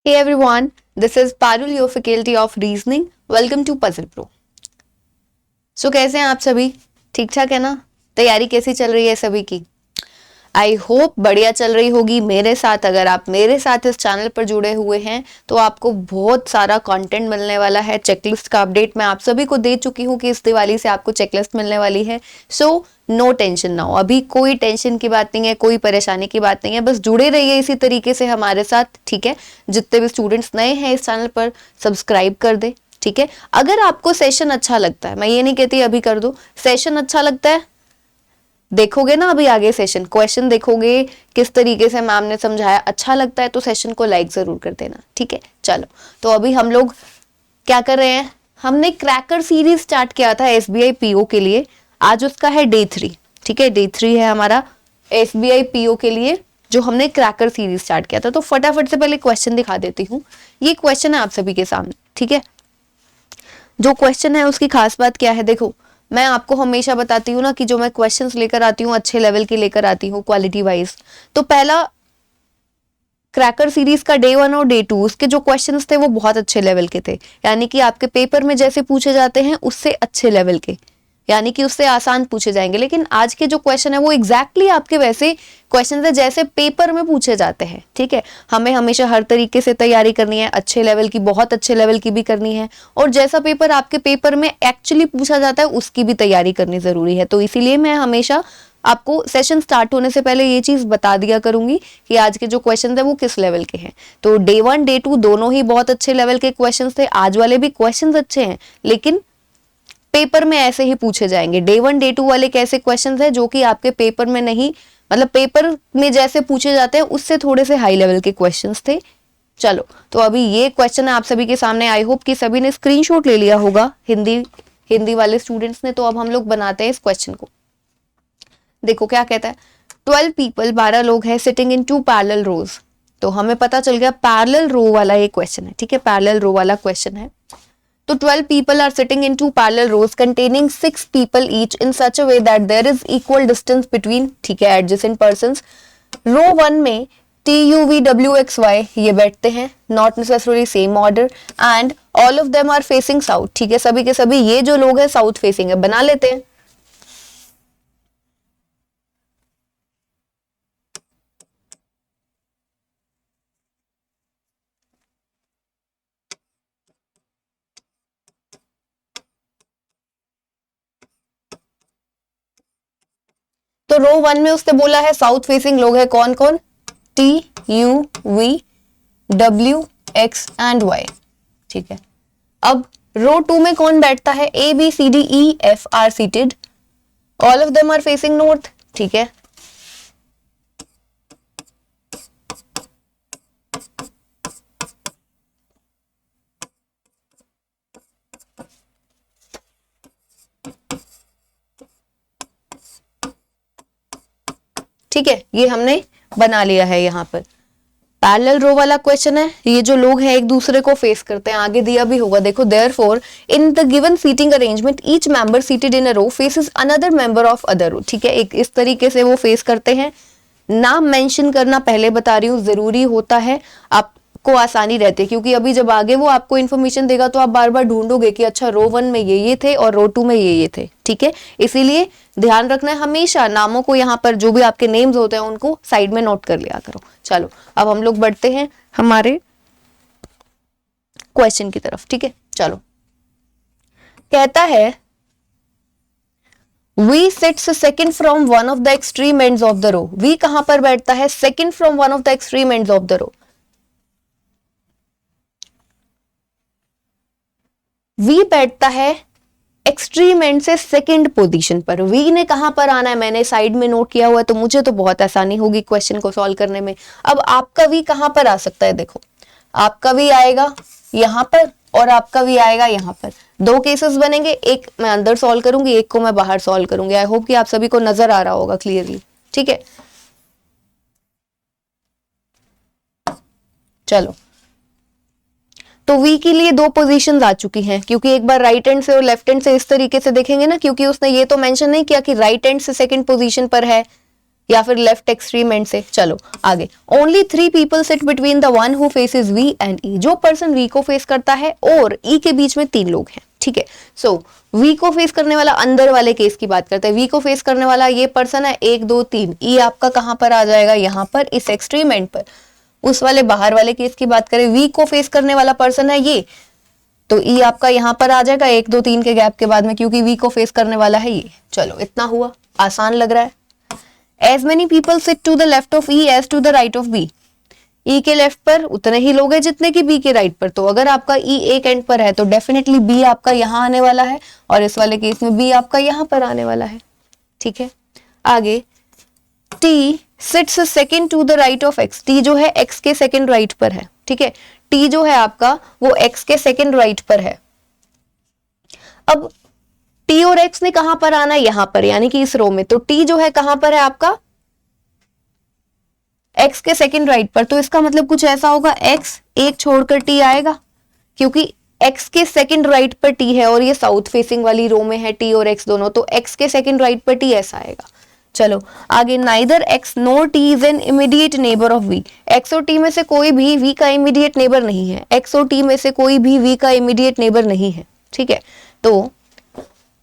Hey everyone, this is Parul, your faculty of reasoning. Welcome to Puzzle Pro. So कैसे हैं आप सभी? ठीक ठाक है ना? तैयारी कैसी चल रही है सभी की? आई होप बढ़िया चल रही होगी मेरे साथ। अगर आप मेरे साथ इस चैनल पर जुड़े हुए हैं तो आपको बहुत सारा कंटेंट मिलने वाला है। चेकलिस्ट का अपडेट मैं आप सभी को दे चुकी हूँ कि इस दिवाली से आपको चेकलिस्ट मिलने वाली है। सो नो टेंशन ना हो, अभी कोई टेंशन की बात नहीं है, कोई परेशानी की बात नहीं है। बस जुड़े रहिए इसी तरीके से हमारे साथ, ठीक है। जितने भी स्टूडेंट्स नए हैं इस चैनल पर सब्सक्राइब कर दे, ठीक है। अगर आपको सेशन अच्छा लगता है, मैं ये नहीं कहती अभी कर दो, सेशन अच्छा लगता है, देखोगे ना अभी आगे सेशन, क्वेश्चन देखोगे किस तरीके से मैम ने समझाया, अच्छा लगता है तो सेशन को लाइक जरूर कर देना, ठीक है। चलो, तो अभी हम लोग क्या कर रहे हैं, हमने क्रैकर सीरीज स्टार्ट किया था एसबीआई पीओ के लिए। आज उसका है डे 3, ठीक है। डे 3 है हमारा एसबीआई पीओ के लिए जो हमने क्रैकर सीरीज स्टार्ट किया था। तो फटाफट से पहले क्वेश्चन दिखा देती हूँ। ये क्वेश्चन है आप सभी के सामने, ठीक है। जो क्वेश्चन है उसकी खास बात क्या है, देखो मैं आपको हमेशा बताती हूँ ना कि जो मैं क्वेश्चंस लेकर आती हूँ अच्छे लेवल के लेकर आती हूँ क्वालिटी वाइज। तो पहला क्रैकर सीरीज का डे 1 और डे 2 उसके जो क्वेश्चंस थे वो बहुत अच्छे लेवल के थे, यानी कि आपके पेपर में जैसे पूछे जाते हैं उससे अच्छे लेवल के, यानी कि उससे आसान पूछे जाएंगे। लेकिन आज के जो क्वेश्चन है वो एग्जैक्टली आपके वैसे क्वेश्चन है जैसे पेपर में पूछे जाते हैं, ठीक है। हमें हमेशा हर तरीके से तैयारी करनी है, अच्छे लेवल की, बहुत अच्छे लेवल की भी करनी है, और जैसा पेपर आपके पेपर में एक्चुअली पूछा जाता है उसकी भी तैयारी करनी जरूरी है। तो इसीलिए मैं हमेशा आपको सेशन स्टार्ट होने से पहले ये चीज बता दिया करूंगी कि आज के जो क्वेश्चन है वो किस लेवल के हैं। तो डे 1 डे 2 दोनों ही बहुत अच्छे लेवल के क्वेश्चन थे। आज वाले भी क्वेश्चन अच्छे हैं लेकिन पेपर में ऐसे ही पूछे जाएंगे। डे 1 डे 2 वाले कैसे क्वेश्चंस हैं जो कि आपके पेपर में नहीं, मतलब पेपर में जैसे पूछे जाते हैं उससे थोड़े से हाई लेवल के क्वेश्चंस थे। चलो, तो अभी ये क्वेश्चन है आप सभी के सामने। आई होप कि सभी ने स्क्रीनशॉट ले लिया होगा, हिंदी वाले स्टूडेंट्स ने। तो अब हम लोग बनाते हैं इस क्वेश्चन को। देखो क्या कहता है, 12 पीपल, 12 लोग हैं, सिटिंग इन 2 पैरेलल रोज। तो हमें पता चल गया पैरेलल रो वाला ये क्वेश्चन है, ठीक है। पैरेलल रो वाला क्वेश्चन है। तो 12 people are sitting in 2 parallel rows containing 6 people each in such a way that there is equal distance between, ठीक है, adjacent persons. रो 1 में T U V W X Y ये बैठते हैं, not necessarily same order, and all of them are facing south, ठीक है। सभी के सभी ये जो लोग हैं साउथ फेसिंग है, बना लेते हैं। तो रो 1 में उसने बोला है साउथ फेसिंग लोग है कौन कौन, T U V W X and Y, ठीक है। अब रो 2 में कौन बैठता है, A B C D E F are seated, all of them are facing north, ठीक है। ठीक है, ये हमने बना लिया है। यहाँ पर पैरेलल रो वाला क्वेश्चन है, ये जो लोग हैं एक दूसरे को फेस करते हैं, आगे दिया भी होगा, देखो therefore in the given seating arrangement each member seated in a row faces another member of other row, ठीक है। एक इस तरीके से वो फेस करते हैं। नाम मेंशन करना पहले बता रही हूँ जरूरी होता है, आपको आसानी रहती है, क्योंकि अभी जब आगे वो आपको इन्फॉर्मेशन देगा तो आप बार बार ढूंढोगे कि अच्छा रो 1 में ये थे और रो 2 में ये थे, ठीक है। इसीलिए ध्यान रखना है हमेशा, नामों को यहाँ पर जो भी आपके नेम्स होते हैं उनको साइड में नोट कर लिया करो। चलो, अब हम लोग बढ़ते हैं हमारे क्वेश्चन की तरफ, ठीक है। चलो, कहता है V sits second from one of the extreme ends of the row. V कहां पर बैठता है, second from one of the extreme ends of the row. V बैठता है एक्सट्रीम एंड से सेकंड पोजीशन पर। V ने कहां पर आना है, मैंने साइड में नोट किया हुआ है, तो मुझे तो बहुत आसानी होगी क्वेश्चन को सॉल्व करने में। अब आपका V कहां पर आ सकता है, देखो आपका V आएगा यहां पर और आपका V आएगा यहां पर। दो केसेस बनेंगे, एक मैं अंदर सॉल्व करूंगी, एक को मैं बाहर सॉल्व करूंगी। आई होप कि आप सभी को नजर आ रहा होगा क्लियरली, ठीक है। चलो, तो V के लिए दो पोजीशंस आ चुकी हैं, क्योंकि एक बार राइट हैंड से और लेफ्ट हैंड से इस तरीके से देखेंगे ना, क्योंकि उसने ये तो मेंशन नहीं किया कि राइट हैंड से सेकंड पोजीशन पर है, या फिर लेफ्ट एक्सट्रीम एंड से। चलो आगे, only 3 people sit between the one who faces V and E. जो पर्सन वी को फेस करता है और ई के बीच में 3 लोग हैं, ठीक है। सो वी को फेस करने वाला, अंदर वाले केस की बात करते हैं, वी को फेस करने वाला ये पर्सन है 1 2 3। ई आपका कहां पर आ जाएगा, यहां पर इस एक्सट्रीम एंड पर। उस वाले बाहर वाले केस की बात करें, वी को फेस करने वाला पर्सन है ये, तो ई आपका यहां पर आ जाएगा 1 2 3 के गैप के बाद में, क्योंकि वी को फेस करने वाला है ये। चलो इतना हुआ, आसान लग रहा है। As many people sit to the left of E as to the right of B. E के लेफ्ट पर उतने ही लोग हैं जितने की B के राइट पर। तो अगर आपका E एक एंड पर है तो डेफिनेटली B आपका यहाँ आने वाला है, और इस वाले केस में B आपका यहाँ पर आने वाला है, ठीक है। आगे, T sits second to the right of X. T जो है X के सेकंड राइट पर है, ठीक है। T जो है आपका वो X के सेकंड राइट पर है। अब T और X ने कहां पर आना है, यहां पर, यानी कि इस रो में। तो T जो है कहां पर है आपका, X के सेकंड राइट पर। तो इसका मतलब कुछ ऐसा होगा, X एक छोड़कर T आएगा, क्योंकि X के सेकंड राइट पर T है और ये साउथ फेसिंग वाली रो में है T और X दोनों। तो X के सेकंड राइट पर T ऐसा आएगा। चलो आगे, neither X NOR T is an immediate neighbour of V। X और T में से कोई भी V का इमीडिएट नेबर नहीं है। X और T में से कोई भी V का इमीडिएट नेबर नहीं है, ठीक है। तो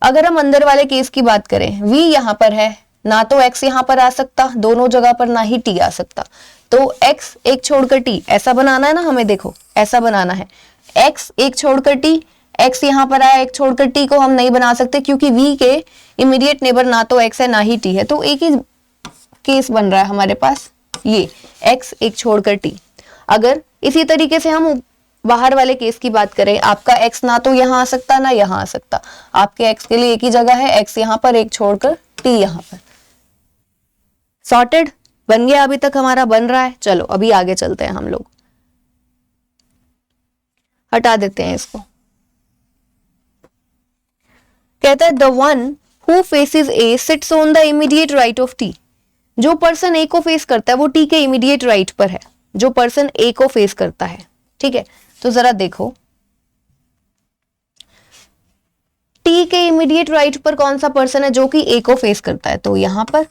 अगर हम अंदर वाले केस की बात करें, V यहां पर है, ना तो X यहां पर आ सकता, दोनों जगह पर ना ही T आ सकता। तो X एक छोड़कर T, ऐसा बनाना है ना हमें, देखो ऐसा बनाना है। X एक छोड़कर T, X यहां पर आया, एक छोड़कर T को हम नहीं बना सकते, क्योंकि V के इमीडिएट नेबर ना तो X है ना ही T है। तो एक ही केस बन रहा है हमारे पास, ये X एक छोड़कर T। अगर इसी तरीके से हम बाहर वाले केस की बात करें, आपका X ना तो यहाँ आ सकता ना यहाँ आ सकता, आपके X के लिए एक ही जगह है, X यहाँ पर एक छोड़कर T यहाँ पर। सॉर्टेड, बन गया, अभी तक हमारा बन रहा है। चलो अभी आगे चलते हैं हम लोग, हटा देते हैं इसको। कहता है the one who faces A sits on the immediate right of T। जो पर्सन A को फेस करता है वो T के इमीडिएट राइट पर है, जो पर्सन A को फेस करता है, ठीक है। तो जरा देखो, T के इमीडिएट राइट पर कौन सा पर्सन है जो कि A को फेस करता है, तो यहां पर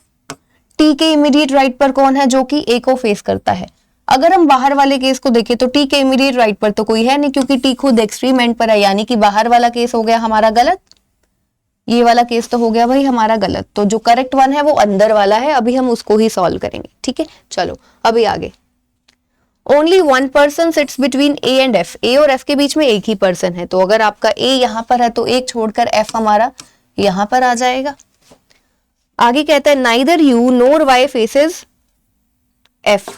T के इमीडिएट राइट पर कौन है जो कि A को फेस करता है। अगर हम बाहर वाले केस को देखें तो T के इमीडिएट राइट पर तो कोई है नहीं, क्योंकि T खुद एक्सट्रीम एंड पर है, यानी कि बाहर वाला केस हो गया हमारा गलत, ये वाला केस तो हो गया भाई हमारा गलत। तो जो करेक्ट वन है वो अंदर वाला है, अभी हम उसको ही सॉल्व करेंगे, ठीक है। चलो अभी आगे, only one person sits between A and F। A और F के बीच में एक ही पर्सन है। तो अगर आपका A यहां पर है तो एक छोड़कर F हमारा यहां पर आ जाएगा। आगे कहता है neither U nor Y faces F।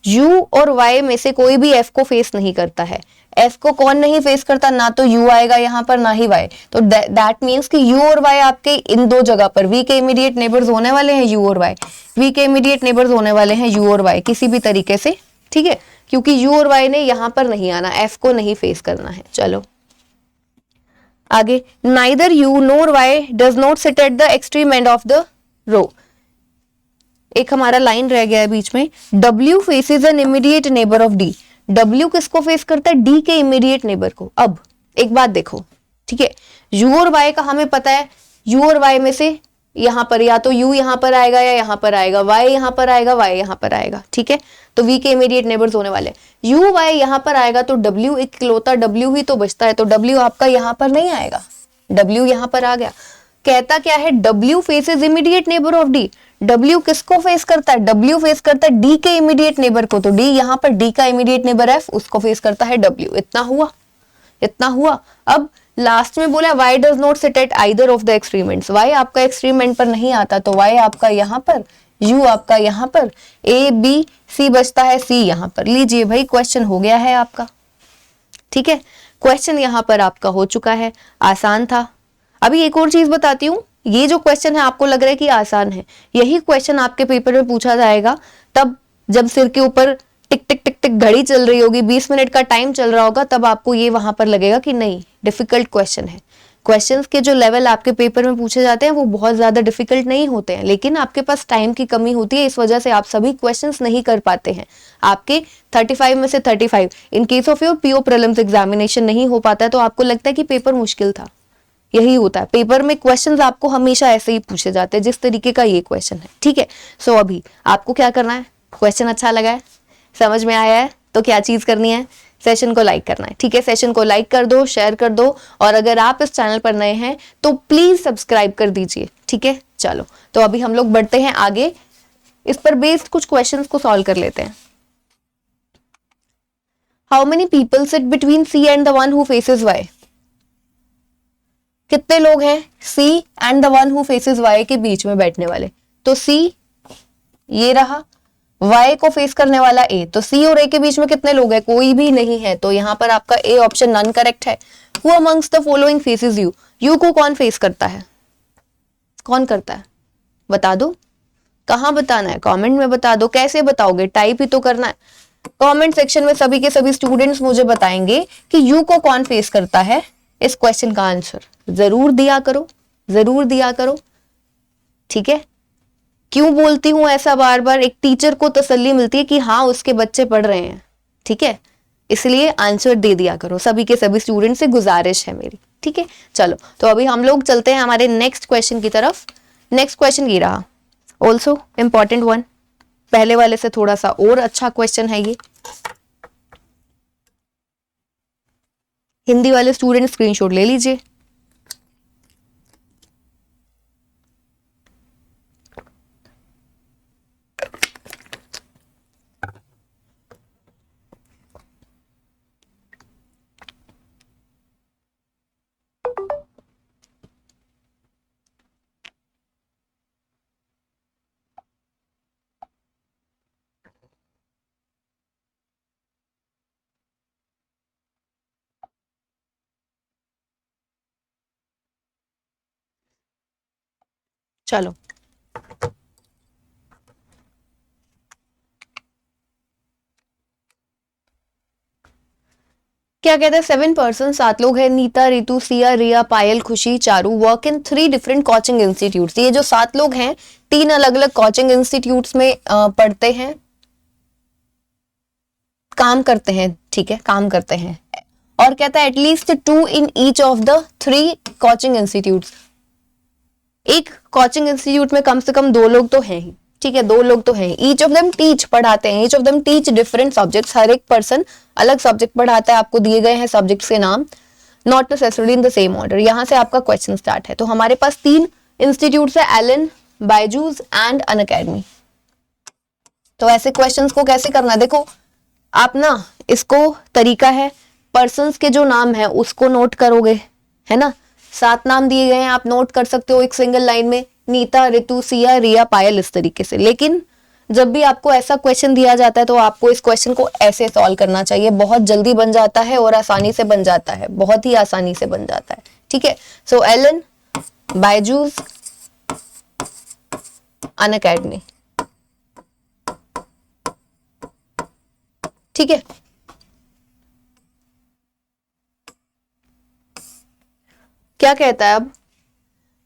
U और Y में से कोई भी F को फेस नहीं करता है। F को कौन नहीं फेस करता, ना तो U आएगा यहाँ पर ना ही Y। तो दैट मीन्स कि U और Y आपके इन दो जगह पर V के इमीडिएट नेबर्स होने वाले हैं U और Y, V के इमीडिएट नेबर्स होने वाले हैं U और Y किसी भी तरीके से, ठीक है, क्योंकि U और Y ने यहां पर नहीं आना, F को नहीं फेस करना है। चलो आगे, neither U nor Y does not sit at the extreme end of the row. एक हमारा लाइन रह गया है बीच में, W faces an immediate neighbour of D। W किसको फेस करता है, D के इमीडिएट नेबर को। अब एक बात देखो, ठीक है, U और Y का हमें पता है, U और Y में से यहाँ पर या तो U यहाँ पर आएगा या यहाँ पर आएगा, Y यहाँ पर आएगा, Y यहाँ पर आएगा, ठीक है। तो V के इमीडिएट नेबर्स होने वाले, U Y यहाँ पर आएगा तो W इकलौता W ही तो बचता है, तो W आपका यहाँ पर नहीं आएगा, W यहाँ पर आ गया। कहता क्या है, W faces immediate neighbour of D। W किसको फेस करता है, W फेस करता है D के इमीडिएट नेबर को। तो D यहाँ पर D का इमीडिएट नेबर F, उसको फेस करता है W। इतना हुआ, इतना हुआ। अब लास्ट में बोला y does not sit at either of the extreme ends। y आपका एक्सट्रीम एंड पर नहीं आता, तो y आपका यहाँ पर, u आपका यहाँ पर, a b c बचता है, c यहाँ पर। लीजिए भाई, क्वेश्चन हो गया है आपका, ठीक है। क्वेश्चन यहाँ पर आपका हो चुका है, आसान था। अभी एक और चीज बताती हूँ, ये जो क्वेश्चन है आपको लग रहा है कि आसान है, यही क्वेश्चन आपके पेपर में पूछा जाएगा तब जब सिर के ऊपर टिक टिक टिक टिक घड़ी चल रही होगी, 20 मिनट का टाइम चल रहा होगा, तब आपको ये वहां पर लगेगा कि नहीं डिफिकल्ट क्वेश्चन है। क्वेश्चंस के जो लेवल आपके पेपर में पूछे जाते हैं वो बहुत ज्यादा डिफिकल्ट नहीं होते हैं, लेकिन आपके पास टाइम की कमी होती है, इस वजह से आप सभी क्वेश्चंस नहीं कर पाते हैं। आपके 35 में से 35 in case of your PO prelims examination नहीं हो पाता है, तो आपको लगता है कि पेपर मुश्किल था, यही होता है पेपर में, क्वेश्चंस आपको हमेशा ऐसे ही पूछे जाते हैं जिस तरीके का ये क्वेश्चन है, ठीक है। सो अभी आपको क्या करना है, क्वेश्चन अच्छा लगा है, समझ में आया है, तो क्या चीज करनी है, सेशन को लाइक करना है, ठीक है। सेशन को लाइक कर दो, शेयर कर दो, और अगर आप इस चैनल पर नए हैं तो प्लीज सब्सक्राइब कर दीजिए, ठीक है। चलो तो अभी हम लोग बढ़ते हैं आगे, इस पर बेस्ड कुछ क्वेश्चंस को सॉल्व कर लेते हैं। How many people sit between C and the one who faces Y? कितने लोग हैं C and the one who faces Y के बीच में बैठने वाले? तो सी ये रहा, y को फेस करने वाला a, तो c और a के बीच में कितने लोग हैं? कोई भी नहीं है, तो यहां पर आपका a ऑप्शन नॉन करेक्ट है। Who amongst the following faces you? you को कौन फेस करता है? कौन करता है बता दो, कहां बताना है, कमेंट में बता दो। कैसे बताओगे, टाइप ही तो करना है। कमेंट सेक्शन में सभी के सभी स्टूडेंट्स मुझे बताएंगे कि यू को कौन फेस करता है। इस क्वेश्चन का आंसर जरूर दिया करो, जरूर दिया करो, ठीक है। क्यों बोलती हूं ऐसा बार बार, एक टीचर को तसल्ली मिलती है कि हाँ उसके बच्चे पढ़ रहे हैं, ठीक है, इसलिए आंसर दे दिया करो, सभी के सभी स्टूडेंट से गुजारिश है मेरी, ठीक है। चलो तो अभी हम लोग चलते हैं हमारे नेक्स्ट क्वेश्चन की तरफ। नेक्स्ट क्वेश्चन ये रहा, ऑल्सो इंपॉर्टेंट वन, पहले वाले से थोड़ा सा और अच्छा क्वेश्चन है ये। हिंदी वाले स्टूडेंट स्क्रीनशॉट ले लीजिए। चलो क्या कहते हैं, 7 पर्सन, 7 लोग हैं, नीता, रितु, सिया, रिया, पायल, खुशी, Charu, work in 3 different coaching institutes. ये जो 7 लोग हैं 3 अलग अलग कोचिंग इंस्टीट्यूट्स में पढ़ते हैं, काम करते हैं, ठीक है, काम करते हैं। और कहता है at least 2 in each of the 3 coaching institutes. एक कोचिंग इंस्टीट्यूट में कम से कम 2 लोग तो हैं ही, ठीक है, 2 लोग तो हैं। ईच ऑफ देम टीच, पढ़ाते हैं, each of them teach different subjects, हर एक पर्सन अलग सब्जेक्ट पढ़ाता है। आपको दिए गए हैं सब्जेक्ट्स के नाम, not necessarily in the same order. यहां से आपका क्वेश्चन स्टार्ट है। तो हमारे पास 3 इंस्टीट्यूट्स है, एलन, बायजूस एंड अनअकैडमी। तो ऐसे क्वेश्चंस को कैसे करना, देखो आप ना, इसको तरीका है, पर्सन्स के जो नाम है उसको नोट करोगे, है ना। 7 नाम दिए गए हैं, आप नोट कर सकते हो एक सिंगल लाइन में, नीता, रितु, सिया, रिया, पायल, इस तरीके से। लेकिन जब भी आपको ऐसा क्वेश्चन दिया जाता है तो आपको इस क्वेश्चन को ऐसे सॉल्व करना चाहिए, बहुत जल्दी बन जाता है और आसानी से बन जाता है, बहुत ही आसानी से बन जाता है, ठीक है। सो एलन, बायजूस, अनअकैडमी, ठीक है। क्या कहता है अब,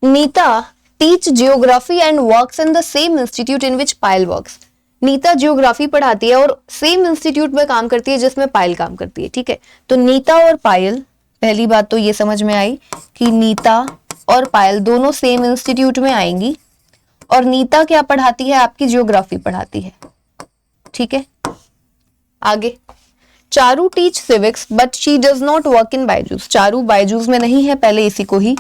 Nita teach geography and works in the same institute in which Payal works. Nita geography पढ़ाती है और सेम इंस्टीट्यूट में काम करती है जिसमें पायल काम करती है, ठीक है। तो नीता और पायल, पहली बात तो ये समझ में आई कि नीता और पायल दोनों सेम इंस्टीट्यूट में आएंगी, और नीता क्या पढ़ाती है, आपकी जियोग्राफी पढ़ाती है, ठीक है। आगे, Charu teach civics but she does not work in Byju's. Charu Byju's में नहीं है, पहले इसी को ही,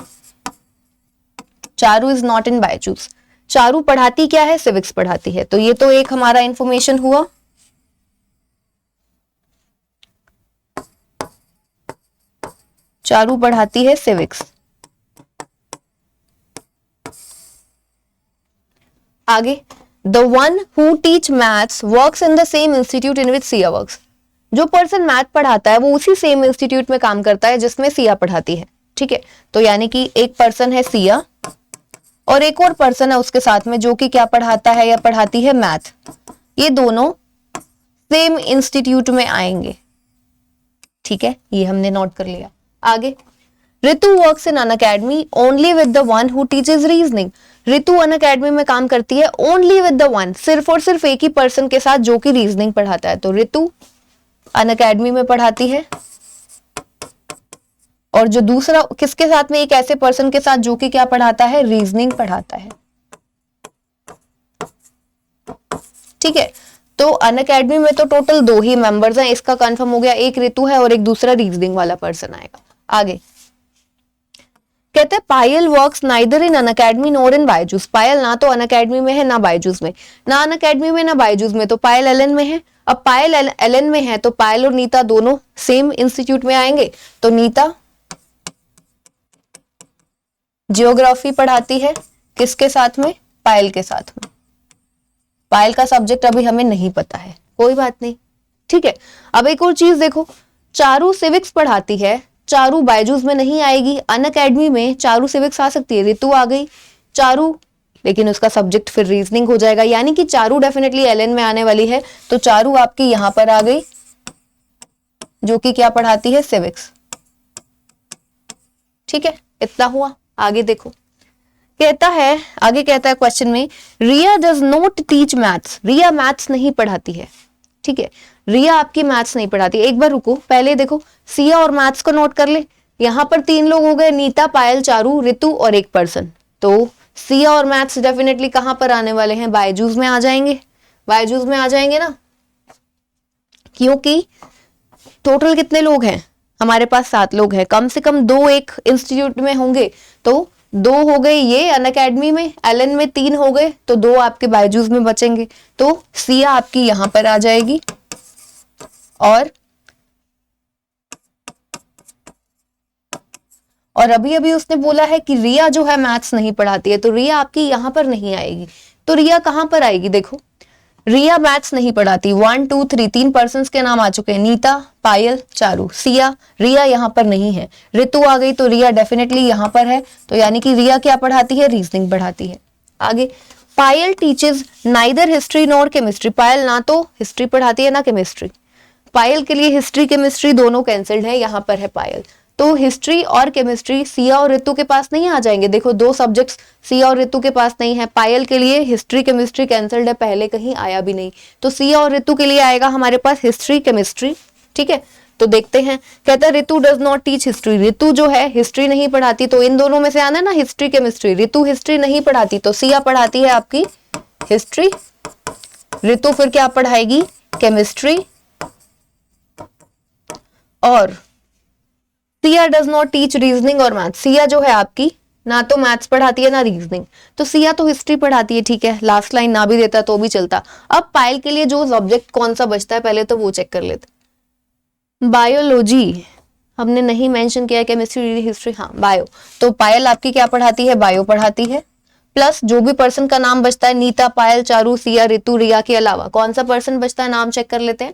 Charu is not in Byju's. Charu पढ़ाती क्या है, सिविक्स पढ़ाती है। तो ये तो एक हमारा इंफॉर्मेशन हुआ। चारू पढ़ाती है सिविक्स। आगे, the one who teach maths works in the same institute in which Siya works. जो पर्सन मैथ पढ़ाता है वो उसी सेम इंस्टीट्यूट में काम करता है जिसमें सिया पढ़ाती है, ठीक है। तो यानी कि एक पर्सन है सिया और एक और पर्सन है उसके साथ में जो कि क्या पढ़ाता है या पढ़ाती है, मैथ। ये दोनों सेम इंस्टीट्यूट में आएंगे, ठीक है, ये हमने नोट कर लिया। आगे, Ritu works in Unacademy only with the one who teaches reasoning. Ritu Unacademy में काम करती है ओनली विद द वन, सिर्फ और सिर्फ एक ही पर्सन के साथ जो कि रीजनिंग पढ़ाता है। तो रितु अनअकैडमी में पढ़ाती है और जो दूसरा किसके साथ में, एक ऐसे पर्सन के साथ जो कि क्या पढ़ाता है, रीजनिंग पढ़ाता है। ठीक है, तो अनअकैडमी में तो टोटल 2 ही मेंबर्स हैं, इसका कंफर्म हो गया, एक ऋतु है और एक दूसरा रीजनिंग वाला पर्सन आएगा। आगे कहते हैं पायल वर्क्स नाइदर इन अनअकैडमी नोर इन बायजूस। पायल ना तो अनअकैडमी में है ना बायजूस में, ना अनअकैडमी में ना बायजूस में, तो पायल एलएन में है। अब पायल एलएन में है तो पायल और नीता दोनों सेम इंस्टीट्यूट में आएंगे, तो नीता जियोग्राफी पढ़ाती है किसके साथ में, पायल के साथ में। पायल का सब्जेक्ट अभी हमें नहीं पता है, कोई बात नहीं। ठीक है, अब एक और चीज देखो, चारू सिविक्स पढ़ाती है, चारू बायजूस में नहीं आएगी, अनअकैडमी में चारू सिविक्स आ सकती है, ऋतु आ गई, चारू, लेकिन उसका सब्जेक्ट फिर रीजनिंग हो जाएगा, यानी कि चारू डेफिनेटली एलएन में आने वाली है, तो चारू आपकी यहां पर आ गई, जो कि क्या पढ़ाती है, सिविक्स। ठीक है, इतना हुआ। आगे देखो, कहता है, आगे कहता है क्वेश्चन में, Riya does not teach maths. Riya maths नहीं पढ़ाती है। ठीक है, रिया आपकी मैथ्स नहीं पढ़ाती। एक बार रुको, पहले देखो सिया और मैथ्स को नोट कर ले। यहां पर 3 लोग हो गए, नीता, पायल, चारू, ऋतु और एक पर्सन। तो सिया और मैथ्स डेफिनेटली कहां पर आने वाले हैं, बायजूस में आ जाएंगे। बायजूस में आ जाएंगे ना, क्योंकि टोटल कितने लोग हैं हमारे पास, 7 लोग हैं, कम से कम 2 एक इंस्टीट्यूट में होंगे, तो 2 हो गए ये अनअकैडमी में, एलन में 3 हो गए, तो 2 आपके बायजूस में बचेंगे, तो सिया आपकी यहां पर आ जाएगी। और अभी अभी उसने बोला है कि रिया जो है मैथ्स नहीं पढ़ाती है, तो रिया आपकी यहां पर नहीं आएगी। तो रिया कहां पर आएगी, देखो रिया मैथ्स नहीं पढ़ाती, 1 2 3 3 पर्सन के नाम आ चुके हैं, नीता, पायल, चारू, सिया, रिया यहां पर नहीं है। ऋतु आ गई, तो रिया डेफिनेटली यहां पर है, तो यानी कि रिया क्या पढ़ाती है, रीजनिंग पढ़ाती है। आगे, Payal teaches neither history nor chemistry. Payal ना तो हिस्ट्री पढ़ाती है ना केमिस्ट्री। पायल के लिए हिस्ट्री केमिस्ट्री दोनों कैंसिल्ड है, यहां पर है पायल, तो हिस्ट्री और केमिस्ट्री सिया और ऋतु के पास नहीं आ जाएंगे। देखो 2 सब्जेक्ट्स सिया और ऋतु के पास नहीं है, पायल के लिए हिस्ट्री केमिस्ट्री कैंसिल्ड है, पहले कहीं आया भी नहीं, तो सिया और ऋतु के लिए आएगा हमारे पास हिस्ट्री केमिस्ट्री। ठीक है, तो देखते हैं, कहता है ऋतु डज नॉट टीच हिस्ट्री। ऋतु जो है हिस्ट्री नहीं पढ़ाती, तो इन दोनों में से आना ना, हिस्ट्री केमिस्ट्री। ऋतु हिस्ट्री नहीं पढ़ाती, तो सिया पढ़ाती है आपकी हिस्ट्री, ऋतु फिर क्या पढ़ाएगी, केमिस्ट्री। और Siya does not teach reasoning और मैथ्स। सिया जो है आपकी ना तो मैथ्स पढ़ाती है ना रीजनिंग, तो सिया तो हिस्ट्री पढ़ाती है। ठीक है, लास्ट लाइन ना भी देता तो भी चलता। अब पायल के लिए जो सब्जेक्ट कौन सा बचता है पहले तो वो चेक कर लेते। बायोलॉजी हमने नहीं मेंशन किया, केमिस्ट्री, हिस्ट्री, हाँ बायो, तो पायल आपकी क्या पढ़ाती है, बायो पढ़ाती है। प्लस जो भी पर्सन का नाम बचता है, नीता, पायल, चारू, सिया, ऋतु, रिया के अलावा कौन सा पर्सन बचता है, नाम चेक कर लेते हैं।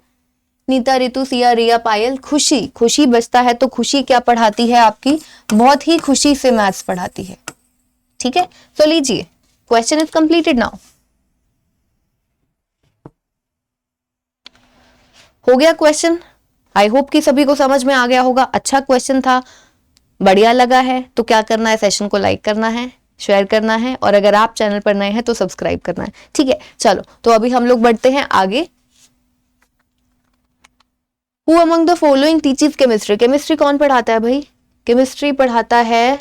नीता, ऋतु, सिया, रिया, पायल, खुशी। खुशी बचता है, तो खुशी क्या पढ़ाती है आपकी, बहुत ही खुशी से मैथ्स पढ़ाती है। ठीक है, तो लीजिए क्वेश्चन इज कंप्लीटेड नाउ। हो गया क्वेश्चन, आई होप कि सभी को समझ में आ गया होगा। अच्छा क्वेश्चन था, बढ़िया लगा है तो क्या करना है, सेशन को लाइक करना है, शेयर करना है, और अगर आप चैनल पर नए हैं तो सब्सक्राइब करना है। ठीक है, चलो तो अभी हम लोग बढ़ते हैं आगे। Who among the following teaches chemistry? Chemistry कौन पढ़ाता है भाई, केमिस्ट्री पढ़ाता है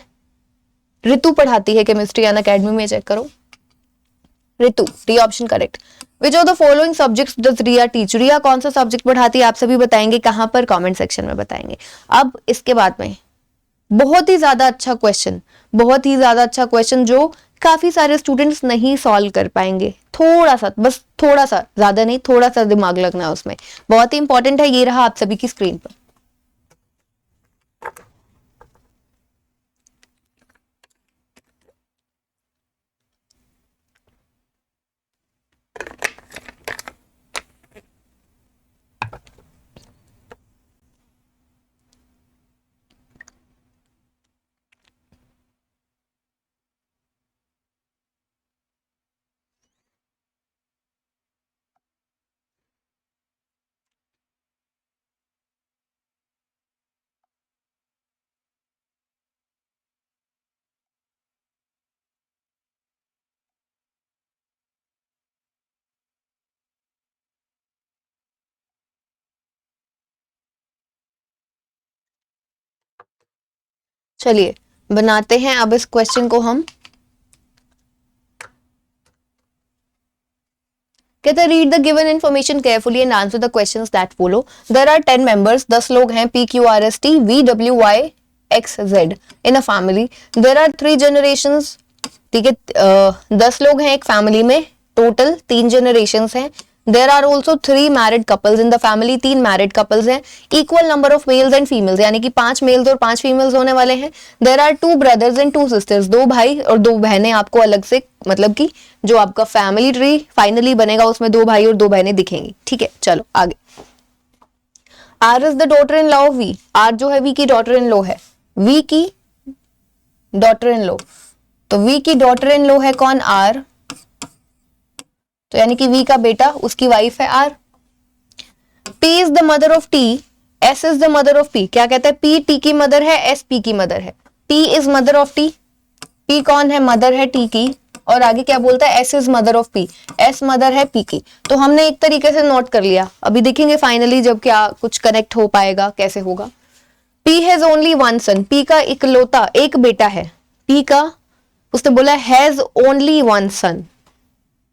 ऋतु, पढ़ाती है केमिस्ट्री अनअकैडमी में, चेक करो Ritu, D option correct. Which of the following subjects does Riya teach? Riya कौन सा सब्जेक्ट पढ़ाती है, आप सभी बताएंगे, कहां पर, कमेंट सेक्शन में बताएंगे। अब इसके बाद में बहुत ही ज्यादा अच्छा क्वेश्चन, बहुत ही ज्यादा अच्छा क्वेश्चन जो काफी सारे स्टूडेंट्स नहीं सॉल्व कर पाएंगे, थोड़ा सा, बस थोड़ा सा, ज्यादा नहीं, थोड़ा सा दिमाग लगना है उसमें, बहुत ही इंपॉर्टेंट है। ये रहा आप सभी की स्क्रीन पर। चलिए बनाते हैं अब इस क्वेश्चन को हम। कहते हैं read the given information carefully and answer the questions that follow. There are 10 members, 10 लोग हैं, PQRST VWYXZ in a family. There are 3 generations, ठीक है, 10 लोग हैं एक फैमिली में, टोटल 3 जनरेशंस हैं। There are also 3 married couples in the family, 3 married couples हैं। Equal number of males and females, यानी कि 5 मेल्स और 5 फीमेल्स होने वाले हैं। There are 2 brothers and 2 sisters, 2 भाई और 2 बहनें आपको अलग से, मतलब कि जो आपका फैमिली ट्री फाइनली बनेगा उसमें 2 भाई और 2 बहनें दिखेंगी। ठीक है, चलो आगे। R is the daughter in law of V, R जो है वी की डॉटर इन लॉ है, वी की डॉटर इन लॉ, तो वी की डॉटर इन लॉ है कौन, आर, तो यानी कि वी का बेटा, उसकी वाइफ है R. P is the mother of T, S is the mother of P, क्या कहता है, P T की मदर है, S P की मदर है। P is mother of T, P कौन है, मदर है T की, और आगे क्या बोलता है, S is mother of P, S mother है P की। तो हमने एक तरीके से नोट कर लिया, अभी देखेंगे फाइनली जब क्या कुछ कनेक्ट हो पाएगा, कैसे होगा। P has only one son, P का इकलौता एक बेटा है, P का, उसने बोला हैज ओनली वन सन,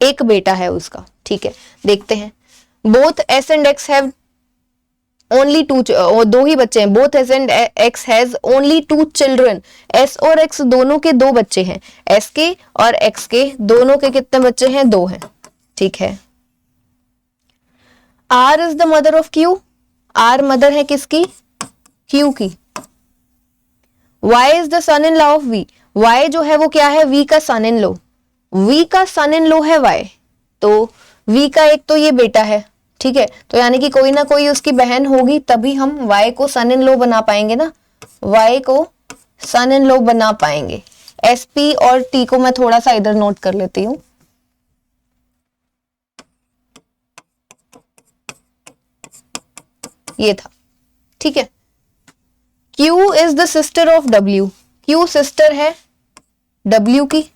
एक बेटा है उसका। ठीक है, देखते हैं। Both S and x have only 2, 2 ही बच्चे हैं। Both S and x has only 2 children, S और एक्स दोनों के 2 बच्चे हैं, एस के और एक्स के दोनों के कितने बच्चे हैं, 2 हैं। ठीक है। R is the mother of Q, R mother है किसकी, क्यू की। Y is the son in law of V, Y जो है वो क्या है, वी का सन इन लॉ, वी का सन इन लॉ है वाई, तो वी का एक तो ये बेटा है, ठीक है, तो यानी कि कोई ना कोई उसकी बहन होगी, तभी हम वाई को सन इन लॉ बना पाएंगे ना, वाई को सन इन लॉ बना पाएंगे। एसपी और टी को मैं थोड़ा सा इधर नोट कर लेती हूं। ये था, ठीक है। Q is the sister of W, Q sister है W की।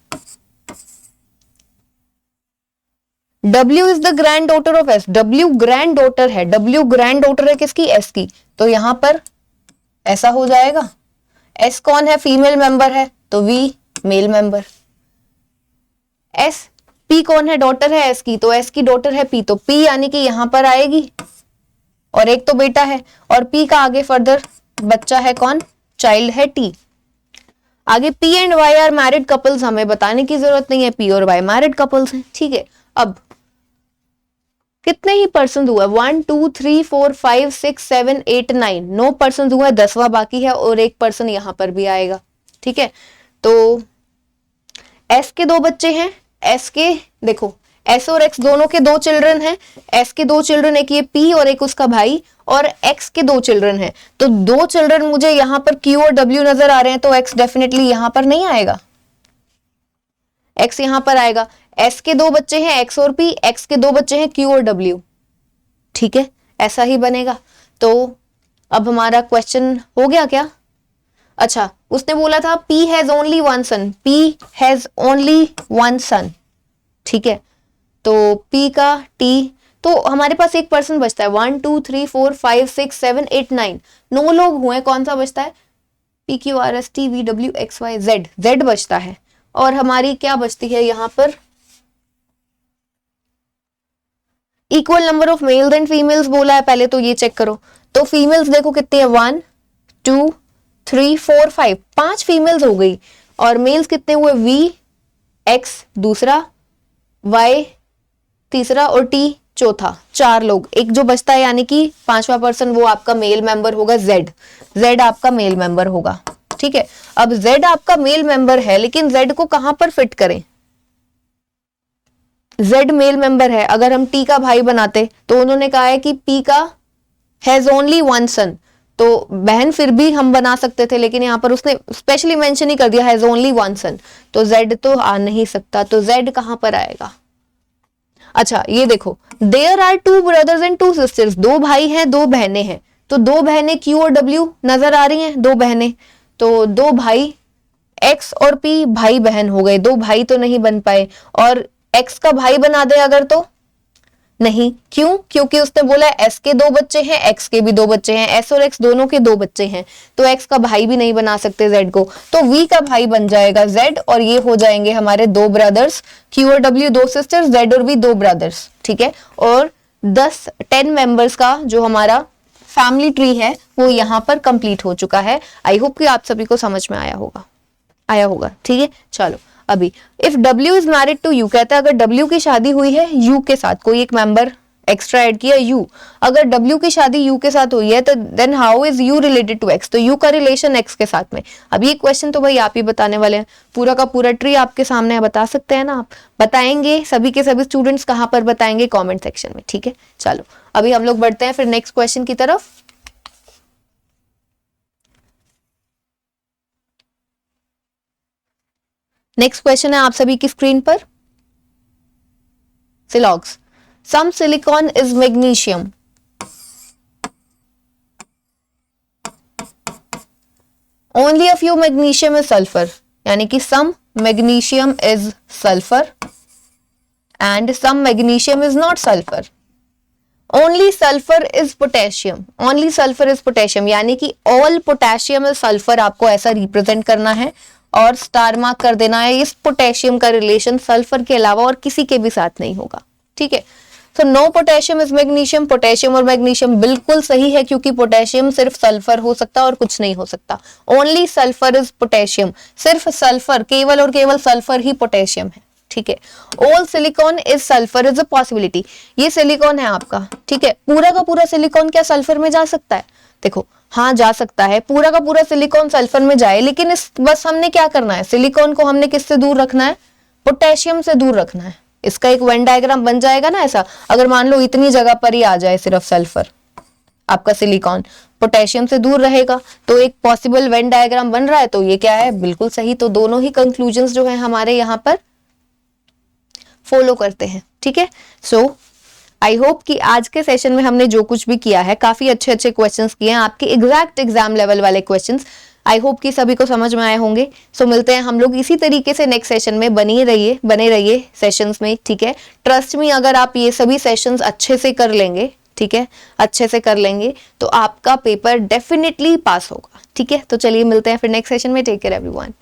W is the grand daughter of S, W grand daughter है, W ग्रैंड डॉटर है किसकी, S की, तो यहां पर ऐसा हो जाएगा। S कौन है, फीमेल मेंबर है, तो V male member. S P कौन है, डॉटर है S की, तो S की डॉटर है P, तो P यानी कि यहां पर आएगी, और एक तो बेटा है, और P का आगे फर्दर बच्चा है कौन, चाइल्ड है T। आगे P एंड Y आर मैरिड कपल्स, हमें बताने की जरूरत नहीं है, P और Y मैरिड कपल्स हैं। ठीक है, अब कितने ही पर्सन हुआ, 1 2 3 4 5 6 7 8 9, 9 पर्सन हुआ है, 10वां बाकी है, और एक पर्सन यहां पर भी आएगा। ठीक है, तो S के 2 बच्चे हैं, S के देखो S और X दोनों के 2 चिल्ड्रन हैं, S के 2 चिल्ड्रन, एक ये P और एक उसका भाई, और X के 2 चिल्ड्रन हैं, तो 2 चिल्ड्रन मुझे यहां पर Q और W नजर आ रहे हैं, तो X डेफिनेटली यहां पर नहीं आएगा, X यहां पर आएगा। S के 2 बच्चे हैं X और P, X के 2 बच्चे हैं Q और W। ठीक है, ऐसा ही बनेगा। तो अब हमारा क्वेश्चन हो गया क्या, अच्छा उसने बोला था P has only one son, P has only one son. ठीक है, तो P का T, तो हमारे पास एक पर्सन बचता है, 1 2 3 4 5 6 7 8 9, 9 लोग हुए, कौन सा बचता है, PQRST VWXYZ, Z बचता है, और हमारी क्या बचती है यहां पर, equal number of males and females बोला है, पहले तो ये चेक करो, तो फीमेल्स देखो कितनी है, 1 2 3 4 5, 5 फीमेल्स हो गई, और मेल्स कितने हुए, V X दूसरा, Y तीसरा, और T चौथा, 4 लोग, एक जो बचता है यानी कि 5वां पर्सन वो आपका मेल मेंबर होगा, Z आपका मेल मेंबर होगा। ठीक है, अब Z आपका मेल मेंबर है, लेकिन Z को कहां पर फिट करें, Z मेल मेंबर है, अगर हम T का भाई बनाते तो उन्होंने कहा है कि P का हैज ओनली वन सन, तो बहन फिर भी हम बना सकते थे, लेकिन यहाँ पर उसने स्पेशली मेंशन ही कर दिया हैज ओनली वन सन, तो Z तो आ नहीं सकता, तो Z कहां पर आएगा। अच्छा ये देखो, there are 2 brothers and 2 sisters, 2 भाई हैं 2 बहनें हैं, तो 2 बहनें Q और W नजर आ रही हैं, 2 बहनें, तो 2 भाई X और P भाई बहन हो गए, 2 भाई तो नहीं बन पाए, और X का भाई बना दे अगर, तो नहीं, क्यों? क्योंकि उसने बोला एस के 2 बच्चे हैं, एक्स के भी 2 बच्चे हैं, एस और एक्स दोनों के 2 बच्चे हैं, तो एक्स का भाई भी नहीं बना सकते जेड को, तो वी का भाई बन जाएगा जेड, और ये हो जाएंगे हमारे 2 ब्रदर्स, क्यू और डब्ल्यू 2 सिस्टर्स, जेड और वी 2 ब्रदर्स, ठीक है। और 10 मेंबर्स का जो हमारा फैमिली ट्री है वो यहाँ पर कंप्लीट हो चुका है। आई होप कि आप सभी को समझ में आया होगा, ठीक है। चलो अभी if W is married to U, कहता है अगर W की शादी हुई है U के साथ, कोई एक मेंबर एक्स्ट्रा ऐड किया U, अगर W की शादी U के साथ हुई है तो then how is U related to X, तो U का रिलेशन X के साथ में। अब ये क्वेश्चन तो भाई आप ही बताने वाले हैं, पूरा का पूरा ट्री आपके सामने है, बता सकते हैं ना आप? बताएंगे सभी के सभी स्टूडेंट्स, कहां पर बताएंगे? कॉमेंट सेक्शन में, ठीक है। चलो अभी हम लोग बढ़ते हैं फिर नेक्स्ट क्वेश्चन की तरफ। नेक्स्ट क्वेश्चन है आप सभी की स्क्रीन पर, सिलॉग्स, some silicon is magnesium, only a few magnesium is sulphur, यानी कि some magnesium is sulphur and some magnesium is not sulphur, only sulphur is potassium, only sulphur is potassium, यानी कि ऑल पोटेशियम इज सल्फर, आपको ऐसा represent करना है और star mark कर देना है। इस पोटेशियम का रिलेशन सल्फर के अलावा और किसी के भी साथ नहीं होगा, ठीक है। तो no potassium is magnesium, potassium और मैग्नीशियम बिल्कुल सही है, क्योंकि पोटेशियम सिर्फ सल्फर हो सकता है और कुछ नहीं हो सकता। ओनली सल्फर इज पोटेशियम, सिर्फ सल्फर, केवल और केवल सल्फर ही पोटेशियम है, ठीक है। All silicon is sulphur is a possibility, ये सिलिकॉन है आपका, ठीक है। पूरा का पूरा सिलिकॉन क्या सल्फर में जा सकता है? देखो हाँ जा सकता है, पूरा का पूरा सिलिकॉन सल्फर में जाए, लेकिन इस बस हमने क्या करना है, सिलिकॉन को हमने किससे दूर रखना है? पोटेशियम से दूर रखना है। इसका एक वेन डायग्राम बन जाएगा ना ऐसा, अगर मान लो इतनी जगह पर ही आ जाए सिर्फ सल्फर, आपका सिलिकॉन पोटेशियम से दूर रहेगा, तो एक पॉसिबल वेन डायग्राम बन रहा है, तो ये क्या है? बिल्कुल सही। तो दोनों ही कंक्लूजन्स जो है हमारे यहाँ पर फॉलो करते हैं, ठीक है। सो आई होप कि आज के सेशन में हमने जो कुछ भी किया है, काफी अच्छे अच्छे क्वेश्चंस किए हैं, आपके एग्जैक्ट एग्जाम लेवल वाले क्वेश्चंस। आई होप कि सभी को समझ में आए होंगे। सो मिलते हैं हम लोग इसी तरीके से नेक्स्ट सेशन में, बने रहिए सेशंस में, ठीक है। ट्रस्ट मी, अगर आप ये सभी सेशंस अच्छे से कर लेंगे, ठीक है, अच्छे से कर लेंगे, तो आपका पेपर डेफिनेटली पास होगा, ठीक है। तो चलिए मिलते हैं फिर नेक्स्ट सेशन में। Take care everyone.